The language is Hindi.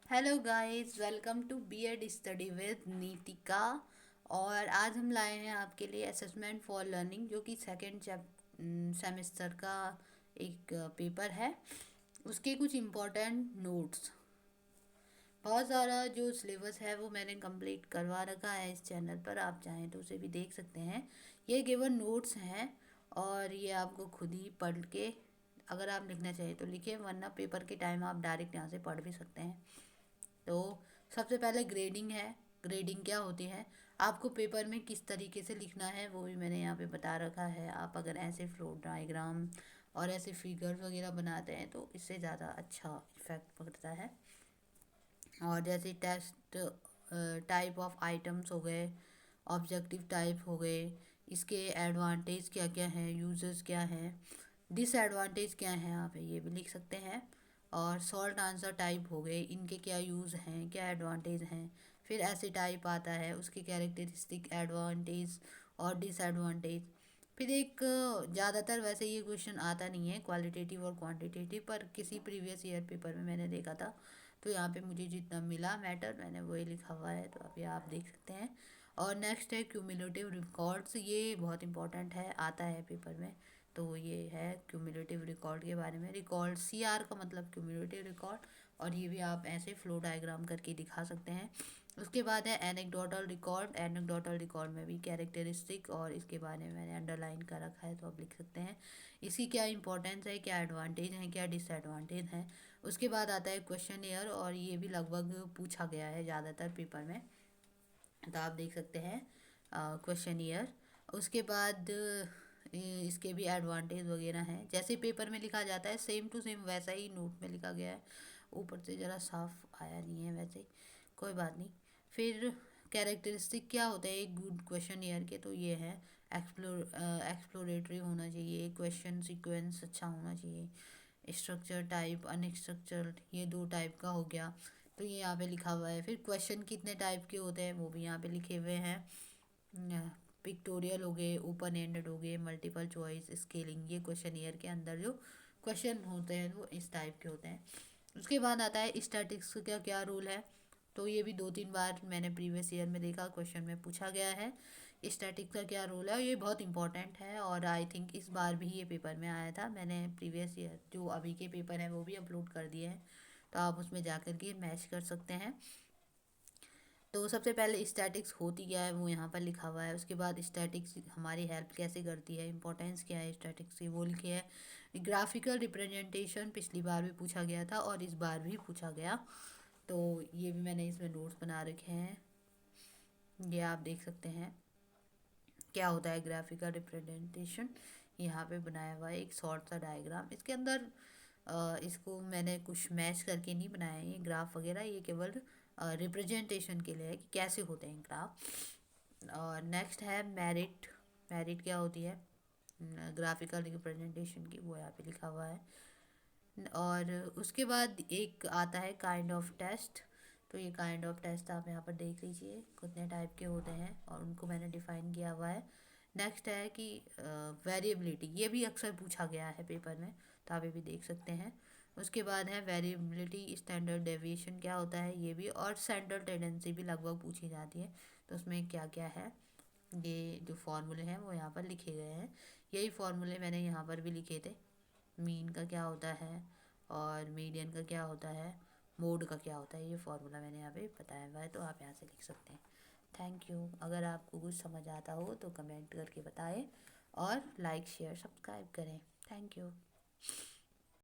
Hello guys, welcome to BEd study with Nitika. और आज हम लाए हैं आपके लिए असेसमेंट फॉर लर्निंग, जो कि सेकेंड सेमेस्टर का एक पेपर है। उसके कुछ इम्पोर्टेंट नोट्स, बहुत सारा जो सिलेबस है वो मैंने कंप्लीट करवा रखा है इस चैनल पर। आप चाहें तो उसे भी देख सकते हैं। ये केवल नोट्स हैं और ये आपको खुद ही पढ़ के, अगर आप लिखना चाहें तो लिखें, वरना पेपर के टाइम आप डायरेक्ट यहाँ से पढ़ भी सकते हैं। तो सबसे पहले ग्रेडिंग है। ग्रेडिंग क्या होती है, आपको पेपर में किस तरीके से लिखना है वो भी मैंने यहाँ पे बता रखा है। आप अगर ऐसे फ्लो डायग्राम और ऐसे फिगर्स वगैरह बनाते हैं तो इससे ज़्यादा अच्छा इफेक्ट पड़ता है। और जैसे टेस्ट टाइप ऑफ आइटम्स हो गए, ऑब्जेक्टिव टाइप हो गए, इसके एडवांटेज क्या क्या हैं, यूजर्स क्या हैं, डिसएडवांटेज क्या हैं, आप ये भी लिख सकते हैं। और शॉर्ट आंसर टाइप हो गए, इनके क्या यूज़ हैं, क्या एडवांटेज हैं। फिर ऐसे टाइप आता है, उसके कैरेक्टरिस्टिक, एडवांटेज और डिसएडवांटेज। फिर एक ज़्यादातर वैसे ये क्वेश्चन आता नहीं है क्वालिटेटिव और क्वांटिटेटिव, पर किसी प्रीवियस ईयर पेपर में मैंने देखा था, तो यहाँ पे मुझे जितना मिला मैटर मैंने वही लिखा हुआ है, तो अभी आप देख सकते हैं। और नेक्स्ट है क्यूमुलेटिव रिकॉर्ड्स। ये बहुत इंपॉर्टेंट है, आता है पेपर में। तो ये है क्यूमुलेटिव रिकॉर्ड के बारे में। रिकॉर्ड, CR का मतलब क्यूमुलेटिव रिकॉर्ड, और ये भी आप ऐसे फ्लो डायग्राम करके दिखा सकते हैं। उसके बाद है एनेक्डोटल रिकॉर्ड। एनेक्डोटल रिकॉर्ड में भी कैरेक्टरिस्टिक और इसके बारे में मैंने अंडरलाइन कर रखा है, तो आप लिख सकते हैं इसकी क्या इंपॉर्टेंस है, क्या एडवांटेज है, क्या डिसएडवांटेज है। उसके बाद आता है क्वेश्चन एयर, और ये भी लगभग पूछा गया है ज़्यादातर पेपर में, तो आप देख सकते हैं क्वेश्चन ईयर। उसके बाद इसके भी एडवांटेज वगैरह हैं, जैसे पेपर में लिखा जाता है सेम टू सेम वैसा ही नोट में लिखा गया है। ऊपर से ज़रा साफ आया नहीं है, वैसे कोई बात नहीं। फिर कैरेक्टरिस्टिक क्या होता है एक गुड क्वेश्चन ईयर के, तो ये है एक्सप्लोरेटरी होना चाहिए, क्वेश्चन सीक्वेंस अच्छा होना चाहिए, स्ट्रक्चर टाइप, अनस्ट्रक्चर्ड, ये दो टाइप का हो गया, तो ये यहाँ पे लिखा हुआ है। फिर क्वेश्चन कितने टाइप के होते हैं वो भी यहाँ पे लिखे हुए हैं। पिक्टोरियल हो गए, ओपन एंडेड हो गए, मल्टीपल चॉइस, स्केलिंग, ये क्वेश्चन ईयर के अंदर जो क्वेश्चन होते हैं वो इस टाइप के होते हैं। उसके बाद आता है स्टैटिक्स का क्या रोल है, तो ये भी 2-3 बार मैंने प्रीवियस ईयर में देखा, क्वेश्चन में पूछा गया है स्टैटिक्स का क्या रोल है, और ये बहुत इंपॉर्टेंट है। और आई थिंक इस बार भी ये पेपर में आया था। मैंने प्रीवियस ईयर जो अभी के पेपर हैं वो भी अपलोड कर दिए हैं, तो आप उसमें जाकर के मैच कर सकते हैं। तो सबसे पहले स्टैटिक्स होती क्या है वो यहाँ पर लिखा हुआ है। उसके बाद स्टैटिक्स हमारी हेल्प कैसे करती है, इंपॉर्टेंस क्या है स्टैटिक्स की, वो लिखे है। ग्राफिकल रिप्रेजेंटेशन पिछली बार भी पूछा गया था और इस बार भी पूछा गया, तो ये भी मैंने इसमें नोट्स बना रखे हैं, ये आप देख सकते हैं क्या होता है ग्राफिकल रिप्रेजेंटेशन। यहाँ पे बनाया हुआ है एक शॉर्ट सा डायग्राम, इसके अंदर इसको मैंने कुछ मैच करके नहीं बनाया है ये ग्राफ वगैरह, ये केवल रिप्रेजेंटेशन के लिए है कि कैसे होते हैं ग्राफ। और नेक्स्ट है मेरिट। मेरिट क्या होती है ग्राफिकल रिप्रेजेंटेशन की, वो यहाँ पे लिखा हुआ है। और उसके बाद एक आता है काइंड ऑफ टेस्ट, तो ये काइंड ऑफ टेस्ट आप यहाँ पर देख लीजिए कितने टाइप के होते हैं और उनको मैंने डिफाइन किया हुआ है। नेक्स्ट है कि वेरिएबिलिटी, ये भी अक्सर पूछा गया है पेपर में, तो आप ये भी देख सकते हैं। उसके बाद है वेरिएबिलिटी, स्टैंडर्ड डेविएशन क्या होता है ये भी, और सेंट्रल टेंडेंसी भी लगभग पूछी जाती है, तो उसमें क्या क्या है, ये जो फार्मूले हैं वो यहाँ पर लिखे गए हैं। यही फार्मूले मैंने यहाँ पर भी लिखे थे। मीन का क्या होता है और मीडियन का क्या होता है, मोड का क्या होता है, ये फार्मूला मैंने यहाँ पे बताया हुआ है, तो आप यहाँ से लिख सकते हैं। Thank you. अगर आपको कुछ समझ आता हो तो कमेंट करके बताएं, और लाइक शेयर सब्सक्राइब करें। Thank you.